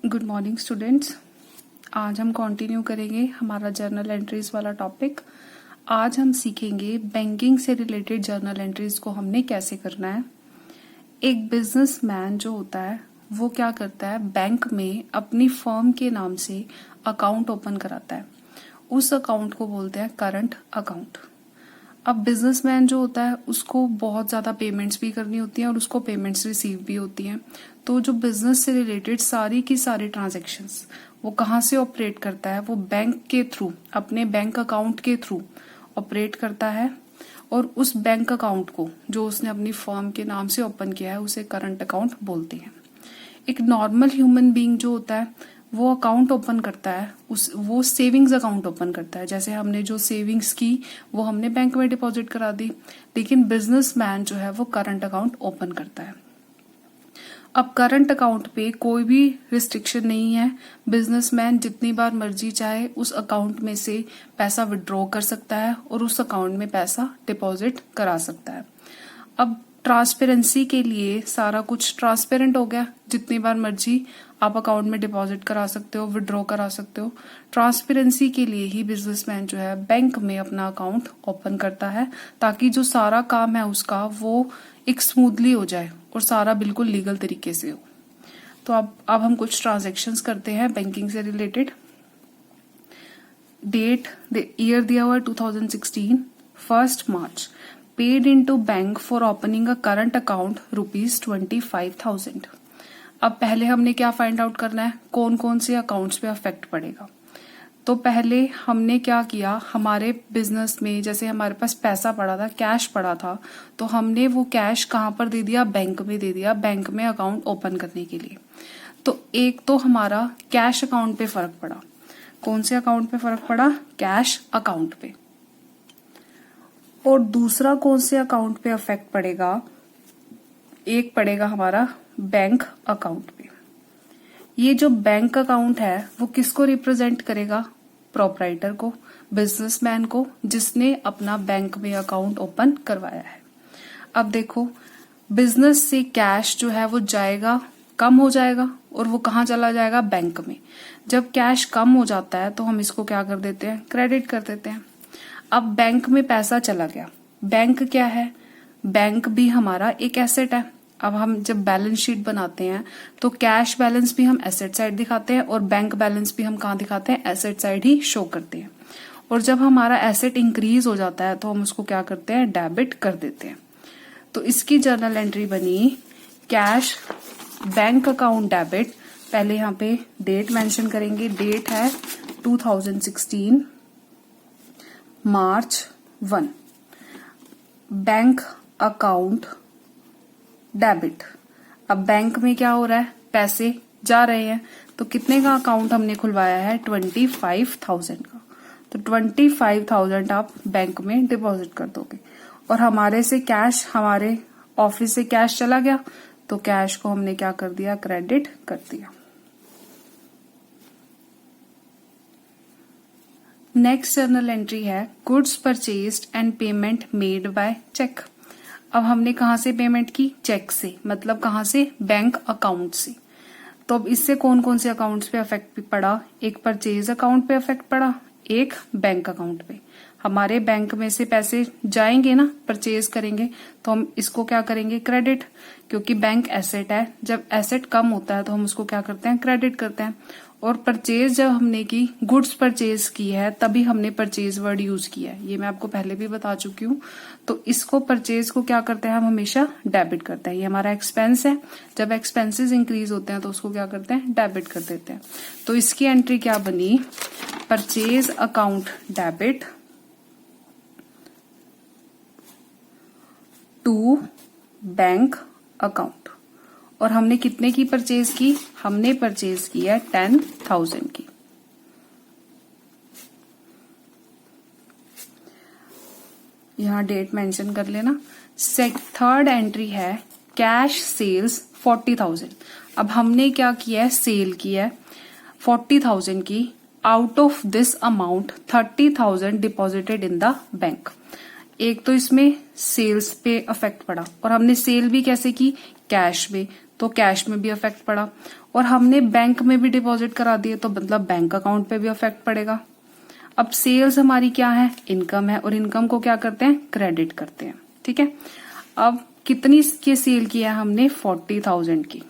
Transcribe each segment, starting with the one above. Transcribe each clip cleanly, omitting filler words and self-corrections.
Good morning students. आज हम continue करेंगे हमारा जर्नल एंट्रीज वाला टॉपिक। आज हम सीखेंगे बैंकिंग से रिलेटेड जर्नल एंट्रीज को हमने कैसे करना है। एक बिजनेसमैन जो होता है वो क्या करता है, बैंक में अपनी फर्म के नाम से अकाउंट ओपन कराता है। उस अकाउंट को बोलते हैं करंट अकाउंट। अब बिजनेसमैन जो होता है उसको बहुत ज्यादा पेमेंट्स भी करनी होती हैं और उसको पेमेंट्स रिसीव भी होती हैं। तो जो बिजनेस से रिलेटेड सारी की सारी ट्रांजैक्शंस वो कहाँ से ऑपरेट करता है, वो बैंक के थ्रू, अपने बैंक अकाउंट के थ्रू ऑपरेट करता है। और उस बैंक अकाउंट को जो उसने अपनी फर्म के नाम से ओपन किया है उसे करंट अकाउंट बोलते हैं। एक नॉर्मल ह्यूमन बीइंग जो होता है वो अकाउंट ओपन करता है, वो सेविंग्स अकाउंट ओपन करता है। जैसे हमने जो सेविंग्स की वो हमने बैंक में डिपॉजिट करा दी, लेकिन बिजनेसमैन जो है वो करंट अकाउंट ओपन करता है। अब करंट अकाउंट पे कोई भी रिस्ट्रिक्शन नहीं है। बिजनेसमैन जितनी बार मर्जी चाहे उस अकाउंट में से पैसा विड्रॉ कर सकता है और उस अकाउंट में पैसा डिपॉजिट करा सकता है। अब ट्रांसपेरेंसी के लिए सारा कुछ ट्रांसपेरेंट हो गया। जितनी बार मर्जी आप अकाउंट में डिपॉजिट करा सकते हो, विड्रॉ करा सकते हो। ट्रांसपेरेंसी के लिए ही बिजनेसमैन जो है बैंक में अपना अकाउंट ओपन करता है, ताकि जो सारा काम है उसका वो एक स्मूथली हो जाए और सारा बिल्कुल लीगल तरीके से हो। तो अब हम कुछ ट्रांजैक्शंस करते हैं बैंकिंग से रिलेटेड। डेट ईयर दिया हुआ है 2016, 1 मार्च। Paid into bank for opening a current account ₹25,000। अब पहले हमने क्या फाइंड आउट करना है, कौन कौन से अकाउंट्स पे अफेक्ट पड़ेगा। तो पहले हमने क्या किया, हमारे बिजनेस में जैसे हमारे पास पैसा पड़ा था, कैश पड़ा था, तो हमने वो कैश कहाँ पर दे दिया, बैंक में दे दिया, बैंक में अकाउंट ओपन करने के लिए। तो एक तो हमारा कैश अकाउंट पे फर्क पड़ा। कौन से अकाउंट पे फर्क पड़ा, कैश अकाउंट पे। और दूसरा कौन से अकाउंट पे अफेक्ट पड़ेगा, एक पड़ेगा हमारा बैंक अकाउंट पे। ये जो बैंक अकाउंट है वो किसको रिप्रेजेंट करेगा, प्रोपराइटर को, बिजनेसमैन को, जिसने अपना बैंक में अकाउंट ओपन करवाया है। अब देखो, बिजनेस से कैश जो है वो जाएगा, कम हो जाएगा, और वो कहाँ चला जाएगा, बैंक में। जब कैश कम हो जाता है तो हम इसको क्या कर देते हैं, क्रेडिट कर देते हैं। अब बैंक में पैसा चला गया। बैंक क्या है, बैंक भी हमारा एक एसेट है। अब हम जब बैलेंस शीट बनाते हैं तो कैश बैलेंस भी हम एसेट साइड दिखाते हैं और बैंक बैलेंस भी हम कहाँ दिखाते हैं, एसेट साइड ही शो करते हैं। और जब हमारा एसेट इंक्रीज हो जाता है तो हम उसको क्या करते हैं, डेबिट कर देते हैं। तो इसकी जर्नल एंट्री बनी कैश बैंक अकाउंट डेबिट। पहले यहाँ पे डेट मेंशन करेंगे, डेट है 2016 मार्च 1। Bank account debit. अब बैंक में क्या हो रहा है, पैसे जा रहे हैं, तो कितने का अकाउंट हमने खुलवाया है, 25,000 का। तो 25,000 आप बैंक में डिपॉजिट कर दोगे। और हमारे से कैश, हमारे ऑफिस से कैश चला गया तो कैश को हमने क्या कर दिया, क्रेडिट कर दिया। नेक्स्ट जर्नल एंट्री है goods purchased and payment made by cheque. अब हमने कहाँ से पेमेंट की, चेक से, मतलब कहाँ से, बैंक अकाउंट से। तो अब इससे कौन कौन से अकाउंट्स पे अफेक्ट पड़ा, एक परचेज अकाउंट पे अफेक्ट पड़ा, एक बैंक अकाउंट पे। हमारे बैंक में से पैसे जाएंगे ना, परचेज करेंगे, तो हम इसको क्या करेंगे, क्रेडिट, क्योंकि बैंक एसेट है। जब एसेट कम होता है तो हम उसको क्या करते हैं, क्रेडिट करते हैं। और परचेज जब हमने की, गुड्स परचेज की है, तभी हमने परचेज वर्ड यूज किया है। ये मैं आपको पहले भी बता चुकी हूँ। तो इसको परचेज को क्या करते हैं, हम हमेशा डेबिट करते हैं। ये हमारा एक्सपेंस है। जब एक्सपेंसेस इंक्रीज होते हैं तो उसको क्या करते हैं, डेबिट कर देते हैं। तो इसकी एंट्री क्या बनी, purchase account debit to bank account. और हमने कितने की परचेज की, हमने परचेज की है 10,000 की। यहां डेट मेंशन कर लेना। थर्ड एंट्री है कैश सेल्स 40,000। अब हमने क्या किया है, सेल किया है 40,000 की। Out of this amount 30,000 deposited in the bank. एक तो इसमें सेल्स पे अफेक्ट पड़ा, और हमने सेल भी कैसे की, कैश में। तो कैश में भी इफेक्ट पड़ा, और हमने बैंक में भी डिपॉजिट करा दिए तो मतलब बैंक अकाउंट पे भी इफेक्ट पड़ेगा। अब सेल्स हमारी क्या है, इनकम है, और इनकम को क्या करते हैं, क्रेडिट करते हैं। ठीक है, अब कितनी की सेल किया हमने, 40,000 की।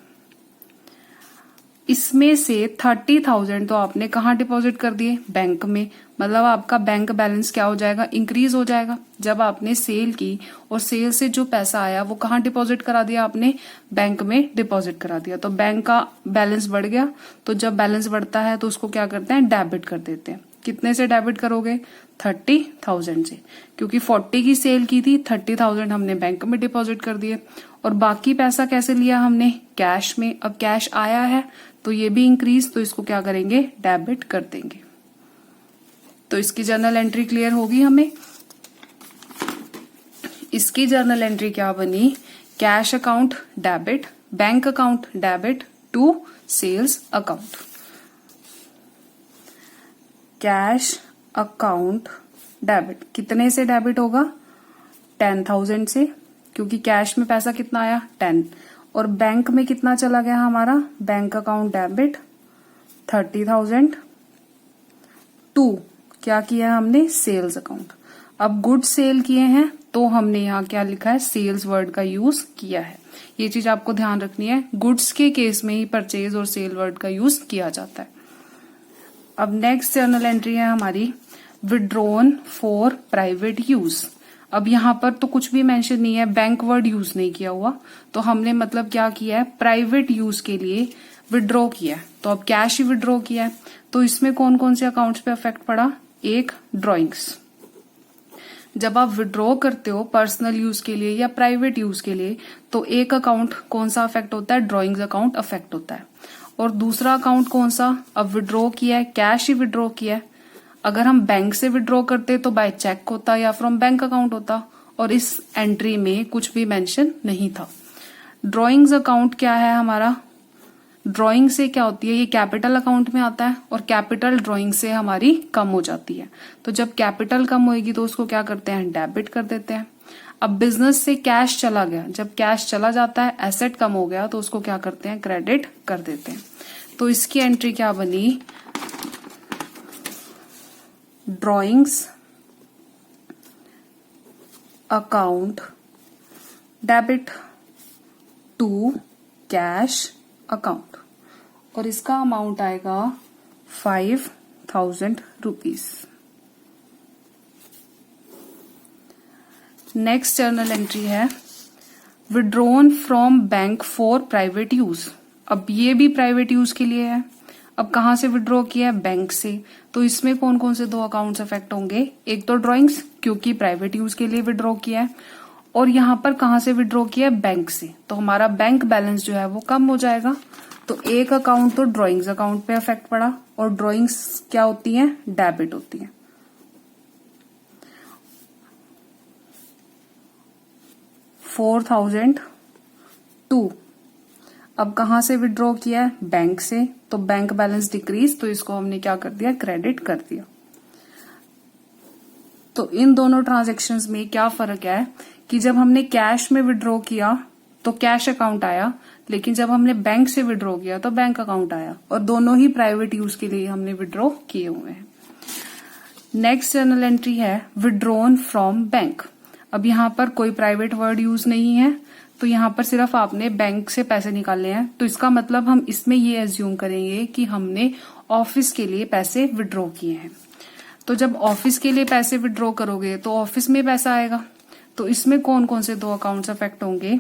इसमें से 30,000 तो आपने कहाँ डिपॉजिट कर दिए, बैंक में। मतलब आपका बैंक बैलेंस क्या हो जाएगा, इंक्रीज हो जाएगा। जब आपने सेल की और सेल से जो पैसा आया वो कहाँ डिपॉजिट करा दिया आपने, बैंक में डिपॉजिट करा दिया, तो बैंक का बैलेंस बढ़ गया। तो जब बैलेंस बढ़ता है तो उसको क्या करते हैं, डेबिट कर देते हैं। कितने से डेबिट करोगे, 30,000 से, क्योंकि 40 की सेल की थी, 30,000 हमने बैंक में डिपॉजिट कर दिए। और बाकी पैसा कैसे लिया हमने, कैश में। अब कैश आया है तो ये भी इंक्रीज, तो इसको क्या करेंगे, डेबिट कर देंगे। तो इसकी जर्नल एंट्री क्लियर होगी हमें। इसकी जर्नल एंट्री क्या बनी, cash account debit, bank account debit to sales account. Cash account debit कितने से डेबिट होगा, 10,000 से, क्योंकि कैश में पैसा कितना आया, 10, और बैंक में कितना चला गया हमारा, बैंक अकाउंट डेबिट 30,000 टू क्या किया हमने, सेल्स अकाउंट। अब गुड सेल किए हैं तो हमने यहाँ क्या लिखा है, सेल्स वर्ड का यूज किया है। ये चीज आपको ध्यान रखनी है, गुड्स के केस में ही परचेज और सेल वर्ड का यूज किया जाता है। अब नेक्स्ट जर्नल एंट्री है हमारी, विड्रॉन फॉर प्राइवेट यूज। अब यहाँ पर तो कुछ भी मेंशन नहीं है, बैंक वर्ड यूज नहीं किया हुआ, तो हमने मतलब क्या किया है, प्राइवेट यूज के लिए विड्रॉ किया है। तो अब कैश ही विड्रॉ किया है, तो इसमें कौन कौन से अकाउंट्स पे इफेक्ट पड़ा, एक ड्रॉइंग्स। जब आप विड्रॉ करते हो पर्सनल यूज के लिए या प्राइवेट यूज के लिए, तो एक अकाउंट कौन सा अफेक्ट होता है, ड्रॉइंग्स अकाउंट अफेक्ट होता है। और दूसरा अकाउंट कौन सा, अब विड्रॉ किया है, कैश ही विड्रॉ किया है। अगर हम बैंक से विड्रॉ करते तो बाय चेक होता या फ्रॉम बैंक अकाउंट होता, और इस एंट्री में कुछ भी मेंशन नहीं था। ड्रॉइंग्स अकाउंट क्या है हमारा, ड्राइंग से क्या होती है, ये कैपिटल अकाउंट में आता है, और कैपिटल ड्राइंग से हमारी कम हो जाती है। तो जब कैपिटल कम होगी तो उसको क्या करते हैं, डेबिट कर देते हैं। अब बिजनेस से कैश चला गया, जब कैश चला जाता है, एसेट कम हो गया, तो उसको क्या करते हैं, क्रेडिट कर देते हैं। तो इसकी एंट्री क्या बनी, drawings account debit to cash account, और इसका अमाउंट आएगा 5,000 रुपीज। नेक्स्ट जर्नल एंट्री है, withdrawn from bank for private use. अब ये भी प्राइवेट यूज के लिए है। अब कहां से विड्रॉ किया है, बैंक से। तो इसमें कौन कौन से दो अकाउंट्स इफेक्ट होंगे, एक तो ड्रॉइंग्स, क्योंकि प्राइवेट यूज के लिए विड्रॉ किया है, और यहां पर कहां से विड्रॉ किया है, बैंक से। तो हमारा बैंक बैलेंस जो है वो कम हो जाएगा। तो एक अकाउंट तो ड्रॉइंग्स अकाउंट पे इफेक्ट पड़ा, और ड्रॉइंग्स क्या होती हैं, डेबिट होती हैं। 4,000 टू, अब कहां से विड्रॉ किया है, बैंक से, तो बैंक बैलेंस डिक्रीज, तो इसको हमने क्या कर दिया, क्रेडिट कर दिया। तो इन दोनों ट्रांजैक्शंस में क्या फर्क है कि जब हमने कैश में विड्रॉ किया तो कैश अकाउंट आया, लेकिन जब हमने बैंक से विड्रॉ किया तो बैंक अकाउंट आया, और दोनों ही प्राइवेट यूज के लिए हमने विड्रॉ किए हुए हैं। नेक्स्ट जर्नल एंट्री है, विड्रॉन फ्रॉम बैंक। अब यहाँ पर कोई प्राइवेट वर्ड यूज नहीं है, तो यहाँ पर सिर्फ आपने बैंक से पैसे निकालने हैं। तो इसका मतलब हम इसमें ये एज्यूम करेंगे कि हमने ऑफिस के लिए पैसे विड्रॉ किए हैं। तो जब ऑफिस के लिए पैसे विड्रॉ करोगे तो ऑफिस में पैसा आएगा। तो इसमें कौन कौन से दो अकाउंट्स अफेक्ट होंगे,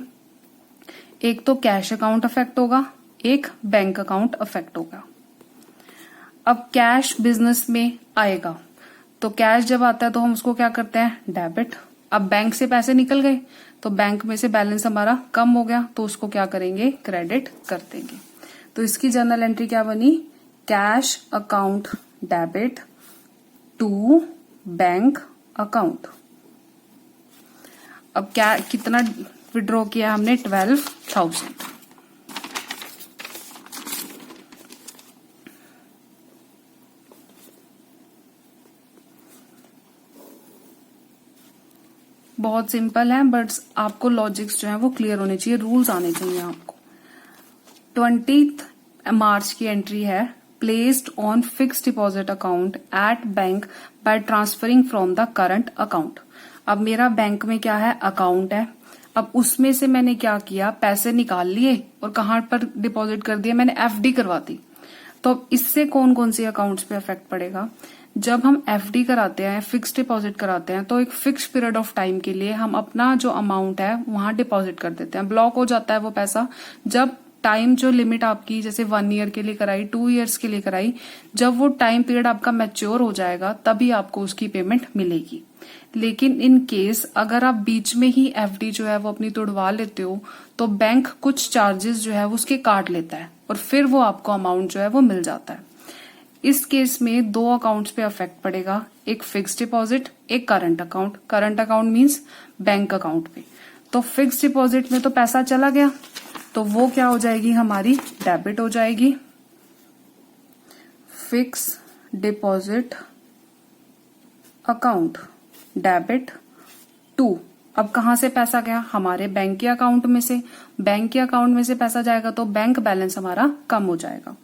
एक तो कैश अकाउंट अफेक्ट होगा, एक बैंक अकाउंट अफेक्ट होगा। अब कैश बिजनेस में आएगा, तो कैश जब आता है तो हम उसको क्या करते हैं, डेबिट। अब बैंक से पैसे निकल गए तो बैंक में से बैलेंस हमारा कम हो गया, तो उसको क्या करेंगे, क्रेडिट कर देंगे। तो इसकी जर्नल एंट्री क्या बनी, cash account debit to bank account. अब क्या कितना विड्रॉ किया हमने, 12,000। बहुत सिंपल है, बट आपको लॉजिक्स जो है वो क्लियर होने चाहिए, रूल्स आने चाहिए आपको। 20 मार्च की एंट्री है, placed on fixed deposit account at bank by transferring from the current account. अब मेरा बैंक में क्या है, अकाउंट है। अब उसमें से मैंने क्या किया, पैसे निकाल लिए और कहां पर डिपॉजिट कर दिया, मैंने एफडी करवा दी। तो इससे कौन कौन से अकाउंट्स पे इफेक्ट पड़ेगा, जब हम एफडी कराते हैं, फिक्स्ड डिपॉजिट कराते हैं, तो एक फिक्स पीरियड ऑफ टाइम के लिए हम अपना जो अमाउंट है वहां डिपॉजिट कर देते हैं, ब्लॉक हो जाता है वो पैसा। जब टाइम जो लिमिट आपकी जैसे 1 ईयर के लिए कराई, 2 ईयर्स के लिए कराई, जब वो टाइम पीरियड आपका मैच्योर हो जाएगा तभी आपको उसकी पेमेंट मिलेगी। लेकिन इन केस अगर आप बीच में ही एफडी जो है वो अपनी तोड़वा लेते हो तो बैंक कुछ चार्जेस जो है वो उसके काट लेता है और फिर वो आपको अमाउंट जो है वो मिल जाता है। इस केस में 2 अकाउंट्स पे इफेक्ट पड़ेगा, एक फिक्स्ड डिपॉजिट, एक current account. Current account means bank account पे। तो फिक्स्ड डिपॉजिट में तो पैसा चला गया, तो वो क्या हो जाएगी, हमारी डेबिट हो जाएगी। Fix deposit account debit to, अब कहां से पैसा गया, हमारे बैंक के अकाउंट में से। बैंक के अकाउंट में से पैसा जाएगा तो बैंक बैलेंस हमारा कम हो जाएगा।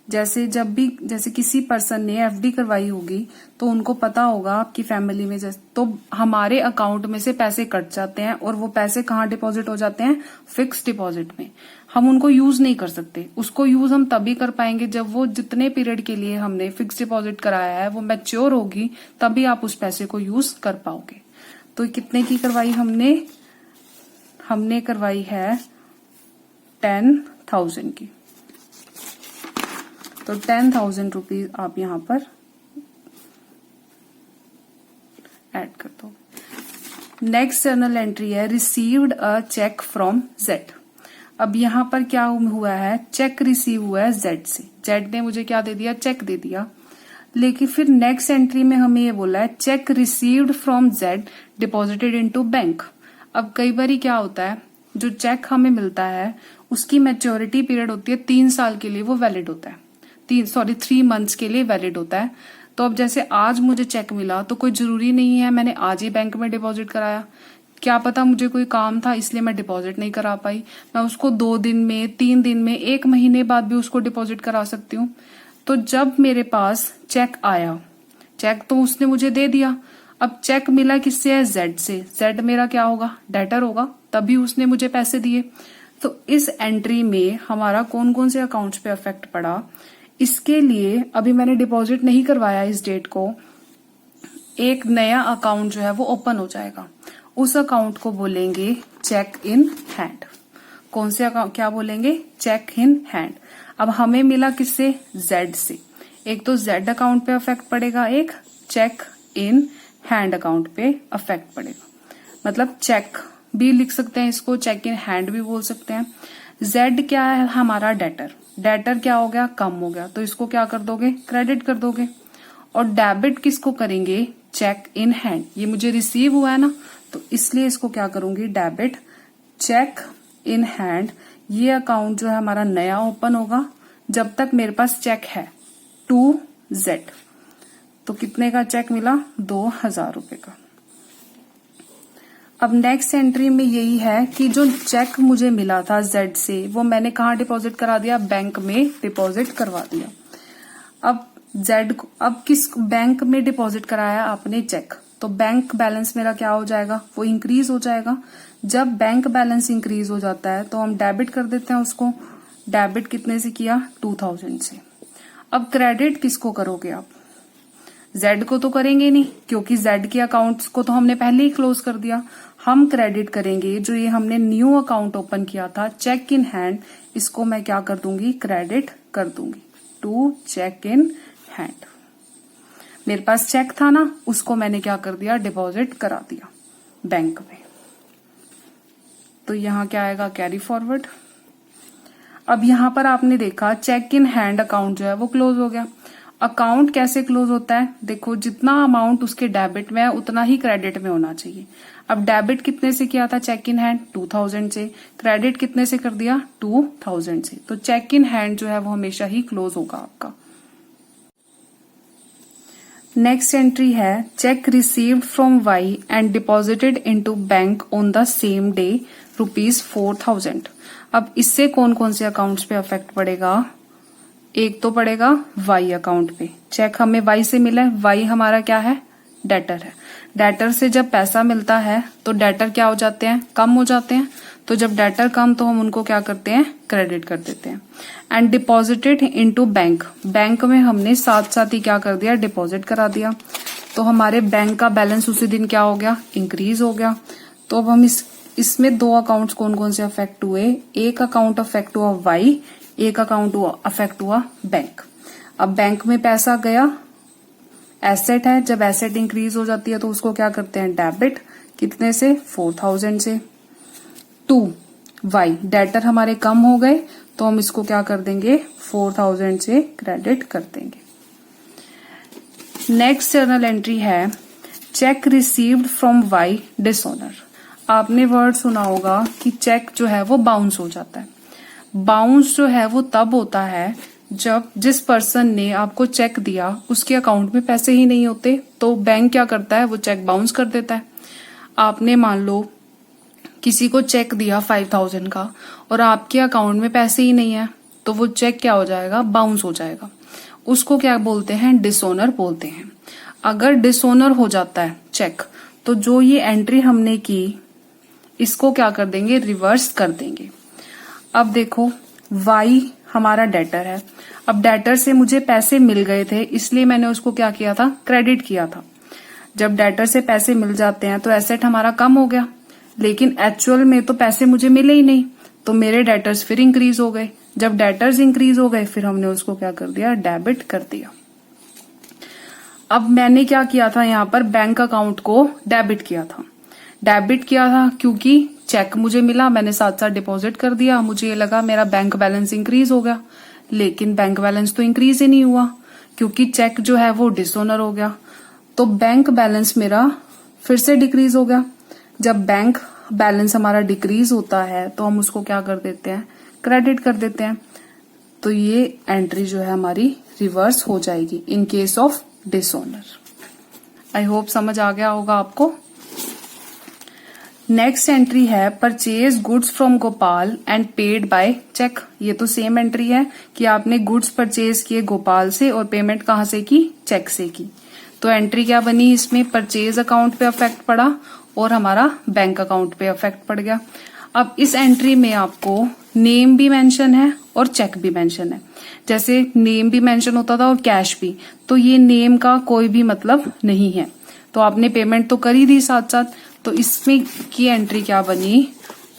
जैसे किसी पर्सन ने एफडी करवाई होगी तो उनको पता होगा आपकी फैमिली में, जैसे तो हमारे अकाउंट में से पैसे कट जाते हैं और वो पैसे कहाँ डिपॉजिट हो जाते हैं, फिक्स डिपॉजिट में। हम उनको यूज नहीं कर सकते, उसको यूज हम तभी कर पाएंगे जब वो जितने पीरियड के लिए हमने फिक्स डिपॉजिट कराया है वो मैच्योर होगी, तभी आप उस पैसे को यूज कर पाओगे। तो कितने की करवाई हमने करवाई है 10,000 की। तो 10,000 रुपीज आप यहां पर ऐड कर दो। नेक्स्ट जर्नल एंट्री है, received a cheque from Z. अब यहां पर क्या हुआ है, चेक रिसीव हुआ है जेड से। जेड ने मुझे क्या दे दिया, चेक दे दिया। लेकिन फिर नेक्स्ट एंट्री में हमें ये बोला है, cheque received from Z deposited into bank. अब कई बार क्या होता है, जो चेक हमें मिलता है उसकी मैच्योरिटी पीरियड होती है 3 साल के लिए, वो वैलिड होता है। 3 मंथ्स के लिए वैलिड होता है। तो अब जैसे आज मुझे चेक मिला तो कोई जरूरी नहीं है मैंने आज ही बैंक में डिपॉजिट कराया, क्या पता मुझे कोई काम था इसलिए मैं डिपॉजिट नहीं करा पाई, मैं उसको 2 दिन में, 3 दिन में, 1 महीने बाद भी उसको डिपॉजिट करा सकती हूँ। तो जब मेरे पास चेक आया, चेक तो उसने मुझे दे दिया, अब चेक मिला किससे है, जेड से। जेड मेरा क्या होगा, डेटर होगा, तभी उसने मुझे पैसे दिए। तो इस एंट्री में हमारा कौन कौन से अकाउंट्स पे इफेक्ट पड़ा, इसके लिए अभी मैंने डिपॉजिट नहीं करवाया इस डेट को, एक नया अकाउंट जो है वो ओपन हो जाएगा। उस अकाउंट को बोलेंगे चेक इन हैंड। कौन से अकाउंट, क्या बोलेंगे, चेक इन हैंड। अब हमें मिला किससे, जेड से। एक तो जेड अकाउंट पे इफेक्ट पड़ेगा, एक चेक इन हैंड अकाउंट पे इफेक्ट पड़ेगा। मतलब चेक भी लिख सकते हैं इसको, चेक इन हैंड भी बोल सकते हैं। जेड क्या है, हमारा डेटर। डेटर क्या हो गया, कम हो गया, तो इसको क्या कर दोगे, क्रेडिट कर दोगे। और डेबिट किसको करेंगे, चेक इन हैंड। ये मुझे रिसीव हुआ है ना, तो इसलिए इसको क्या करूंगी, डेबिट चेक इन हैंड। ये अकाउंट जो है हमारा नया ओपन होगा जब तक मेरे पास चेक है टू जेड। तो कितने का चेक मिला, 2,000 रुपए का। अब नेक्स्ट एंट्री में यही है कि जो चेक मुझे मिला था जेड से, वो मैंने कहाँ डिपॉजिट करा दिया, बैंक में डिपॉजिट करवा दिया। अब जेड को, अब किस बैंक में डिपॉजिट कराया आपने, चेक, तो बैंक बैलेंस मेरा क्या हो जाएगा, वो इंक्रीज हो जाएगा। जब बैंक बैलेंस इंक्रीज हो जाता है तो हम डेबिट कर देते हैं उसको। डेबिट कितने से किया, 2,000 से। अब क्रेडिट किसको करोगे आप, जेड को तो करेंगे नहीं, क्योंकि जेड के अकाउंट्स को तो हमने पहले ही क्लोज कर दिया। हम क्रेडिट करेंगे जो ये हमने न्यू अकाउंट ओपन किया था, चेक इन हैंड, इसको मैं क्या कर दूंगी, क्रेडिट कर दूंगी टू चेक इन हैंड। मेरे पास चेक था ना, उसको मैंने क्या कर दिया, डिपॉजिट करा दिया बैंक में। तो यहां क्या आएगा, कैरी फॉरवर्ड। अब यहां पर आपने देखा चेक इन हैंड अकाउंट जो है वो क्लोज हो गया। अकाउंट कैसे क्लोज होता है, देखो जितना अमाउंट उसके डेबिट में है उतना ही क्रेडिट में होना चाहिए। अब डेबिट कितने से किया था चेक इन हैंड, 2,000 से। क्रेडिट कितने से कर दिया, 2,000 से। तो चेक इन हैंड जो है वो हमेशा ही क्लोज होगा आपका। नेक्स्ट एंट्री है cheque received from Y and deposited into bank on the same day ₹4000। अब इससे कौन कौन से अकाउंट्स पे अफेक्ट पड़ेगा? एक तो पड़ेगा वाई अकाउंट पे। चेक हमें वाई से मिला है, वाई हमारा क्या है? डेटर है। डेटर से जब पैसा मिलता है तो डेटर क्या हो जाते हैं? कम हो जाते हैं। तो जब डेटर कम तो हम उनको क्या करते हैं? क्रेडिट कर देते हैं। And deposited into bank, bank में हमने साथ साथ ही क्या कर दिया? डिपॉजिट करा दिया। तो हमारे बैंक का बैलेंस उसी दिन क्या हो गया? इंक्रीज हो गया। तो अब हम इसमें दो अकाउंट्स कौन कौन से अफेक्ट हुए? एक अकाउंट अफेक्ट हुआ वाई, एक अकाउंट अफेक्ट हुआ बैंक। अब बैंक में पैसा गया, एसेट है, जब एसेट इंक्रीज हो जाती है तो उसको क्या करते हैं? डेबिट। कितने से? 4000 से। टू वाई, डेटर हमारे कम हो गए तो हम इसको क्या कर देंगे? 4000 से क्रेडिट कर देंगे। नेक्स्ट जर्नल एंट्री है cheque received from Y dishonour. आपने वर्ड सुना होगा कि चेक जो है वो बाउंस हो जाता है। बाउंस जो है वो तब होता है जब जिस पर्सन ने आपको चेक दिया उसके अकाउंट में पैसे ही नहीं होते, तो बैंक क्या करता है? वो चेक बाउंस कर देता है। आपने मान लो किसी को चेक दिया 5000 का और आपके अकाउंट में पैसे ही नहीं है, तो वो चेक क्या हो जाएगा? बाउंस हो जाएगा। उसको क्या बोलते हैं? डिसऑनर बोलते हैं। अगर डिसऑनर हो जाता है चेक, तो जो ये एंट्री हमने की इसको क्या कर देंगे? रिवर्स कर देंगे। अब देखो, वाई हमारा डेटर है। अब डेटर से मुझे पैसे मिल गए थे, इसलिए मैंने उसको क्या किया था? क्रेडिट किया था। जब डेटर से पैसे मिल जाते हैं तो एसेट हमारा कम हो गया, लेकिन एक्चुअल में तो पैसे मुझे मिले ही नहीं, तो मेरे डेटर्स फिर इंक्रीज हो गए। जब डेटर्स इंक्रीज हो गए फिर हमने उसको क्या कर दिया? डेबिट कर दिया। अब मैंने क्या किया था? यहाँ पर बैंक अकाउंट को डेबिट किया था। डेबिट किया था क्योंकि चेक मुझे मिला, मैंने साथ साथ डिपॉजिट कर दिया। मुझे ये लगा मेरा बैंक बैलेंस इंक्रीज हो गया, लेकिन बैंक बैलेंस तो इंक्रीज ही नहीं हुआ क्योंकि चेक जो है वो डिसऑनर हो गया। तो बैंक बैलेंस मेरा फिर से डिक्रीज हो गया। जब बैंक बैलेंस हमारा डिक्रीज होता है तो हम उसको क्या कर देते हैं? क्रेडिट कर देते हैं। तो ये एंट्री जो है हमारी रिवर्स हो जाएगी in case of dishonour. I hope समझ आ गया होगा आपको। नेक्स्ट एंट्री है purchase goods from Gopal and paid by cheque. ये तो सेम एंट्री है कि आपने गुड्स परचेज किए गोपाल से और पेमेंट कहां से की? चेक से की। तो एंट्री क्या बनी इसमें? परचेज अकाउंट पे अफेक्ट पड़ा और हमारा बैंक अकाउंट पे अफेक्ट पड़ गया। अब इस एंट्री में आपको नेम भी मेंशन है और चेक भी मेंशन है। जैसे नेम भी मेंशन होता था और कैश भी, तो ये नेम का कोई भी मतलब नहीं है। तो आपने पेमेंट तो कर ही दी साथ साथ, तो इसमें की एंट्री क्या बनी?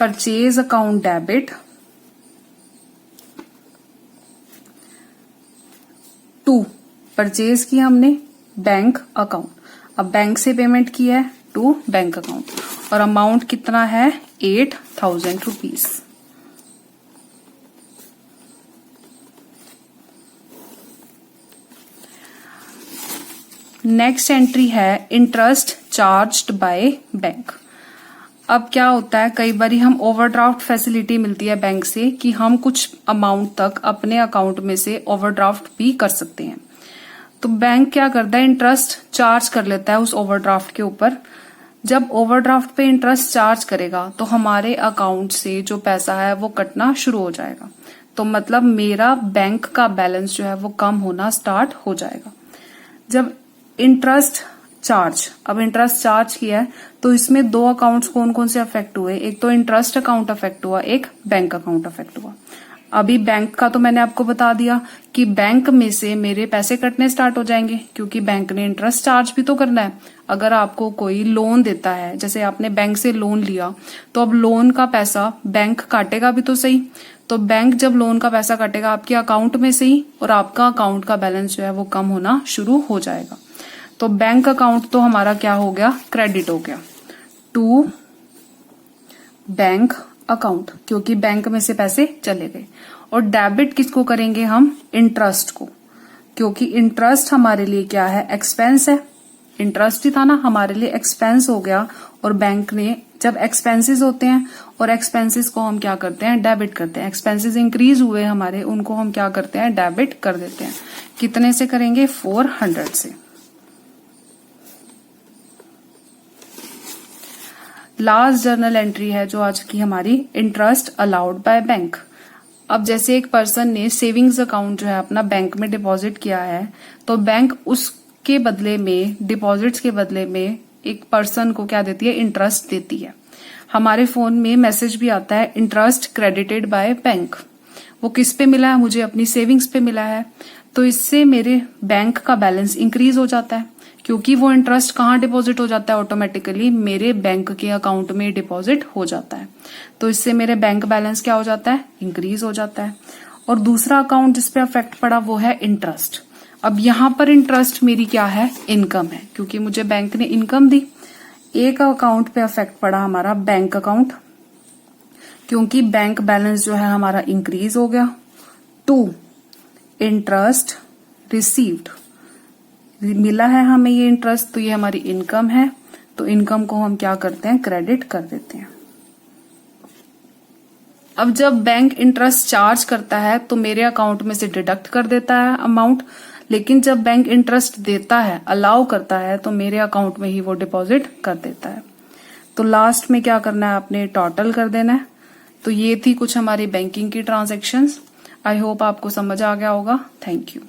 Purchase account debit to purchase की हमने बैंक अकाउंट। अब बैंक से पेमेंट की है टू बैंक अकाउंट, और अमाउंट कितना है? 8000 रुपीज। नेक्स्ट एंट्री है इंटरेस्ट चार्ज्ड बाय बैंक। अब क्या होता है, कई बार हम ओवरड्राफ्ट फैसिलिटी मिलती है बैंक से कि हम कुछ अमाउंट तक अपने अकाउंट में से ओवरड्राफ्ट भी कर सकते हैं। तो बैंक क्या करता है? इंटरेस्ट चार्ज कर लेता है उस ओवरड्राफ्ट के ऊपर। जब ओवरड्राफ्ट पे इंटरेस्ट चार्ज करेगा तो हमारे अकाउंट से जो पैसा है वो कटना शुरू हो जाएगा। तो मतलब मेरा बैंक का बैलेंस जो है वो कम होना स्टार्ट हो जाएगा। जब इंटरेस्ट चार्ज, अब इंटरेस्ट चार्ज किया है तो इसमें दो अकाउंट्स कौन कौन से अफेक्ट हुए? एक तो इंटरेस्ट अकाउंट अफेक्ट हुआ, एक बैंक अकाउंट अफेक्ट हुआ। अभी बैंक का तो मैंने आपको बता दिया कि बैंक में से मेरे पैसे कटने स्टार्ट हो जाएंगे क्योंकि बैंक ने इंटरेस्ट चार्ज भी तो करना है। अगर आपको कोई लोन देता है, जैसे आपने बैंक से लोन लिया, तो अब लोन का पैसा बैंक काटेगा भी तो सही। तो बैंक जब लोन का पैसा काटेगा आपके अकाउंट में से ही, और आपका अकाउंट का बैलेंस जो है वो कम होना शुरू हो जाएगा। तो बैंक अकाउंट तो हमारा क्या हो गया? क्रेडिट हो गया टू बैंक अकाउंट, क्योंकि बैंक में से पैसे चले गए। और डेबिट किसको करेंगे हम? इंटरेस्ट को, क्योंकि इंटरेस्ट हमारे लिए क्या है? एक्सपेंस है। इंटरेस्ट ही था ना, हमारे लिए एक्सपेंस हो गया। और बैंक ने जब एक्सपेंसेस होते हैं और एक्सपेंसेस को हम क्या करते हैं? डेबिट करते हैं। एक्सपेंसेस इंक्रीज हुए हमारे, उनको हम क्या करते हैं? डेबिट कर देते हैं। कितने से करेंगे? 400 से। लास्ट जर्नल एंट्री है जो आज की हमारी, इंटरेस्ट अलाउड बाय बैंक। अब जैसे एक पर्सन ने सेविंग्स अकाउंट जो है अपना बैंक में डिपॉजिट किया है, तो बैंक उसके बदले में, डिपॉजिट्स के बदले में एक पर्सन को क्या देती है, इंटरेस्ट देती है। हमारे फोन में मैसेज भी आता है इंटरेस्ट क्रेडिटेड बाय बैंक। वो किस पे मिला है, मुझे अपनी सेविंग्स पे मिला है। तो इससे मेरे बैंक का बैलेंस इंक्रीज हो जाता है, क्योंकि वो इंटरेस्ट कहाँ डिपॉजिट हो जाता है, ऑटोमेटिकली मेरे बैंक के अकाउंट में डिपॉजिट हो जाता है। तो इससे मेरे बैंक बैलेंस क्या हो जाता है, इंक्रीज हो जाता है। और दूसरा अकाउंट जिसपे अफेक्ट पड़ा वो है इंटरेस्ट। अब यहां पर इंटरेस्ट मेरी क्या है, इनकम है, क्योंकि मुझे बैंक ने इनकम दी। एक अकाउंट पे अफेक्ट पड़ा हमारा बैंक अकाउंट, क्योंकि बैंक बैलेंस जो है हमारा इंक्रीज हो गया। 2, इंटरेस्ट रिसीव्ड, मिला है हमें ये इंटरेस्ट, तो ये हमारी इनकम है। तो इनकम को हम क्या करते हैं, क्रेडिट कर देते हैं। अब जब बैंक इंटरेस्ट चार्ज करता है तो मेरे अकाउंट में से डिडक्ट कर देता है अमाउंट, लेकिन जब बैंक इंटरेस्ट देता है, अलाउ करता है, तो मेरे अकाउंट में ही वो डिपॉजिट कर देता है। तो लास्ट में क्या करना है, आपने टोटल कर देना है। तो ये थी कुछ हमारी बैंकिंग की ट्रांजैक्शंस। आई होप आपको समझ आ गया होगा। Thank you.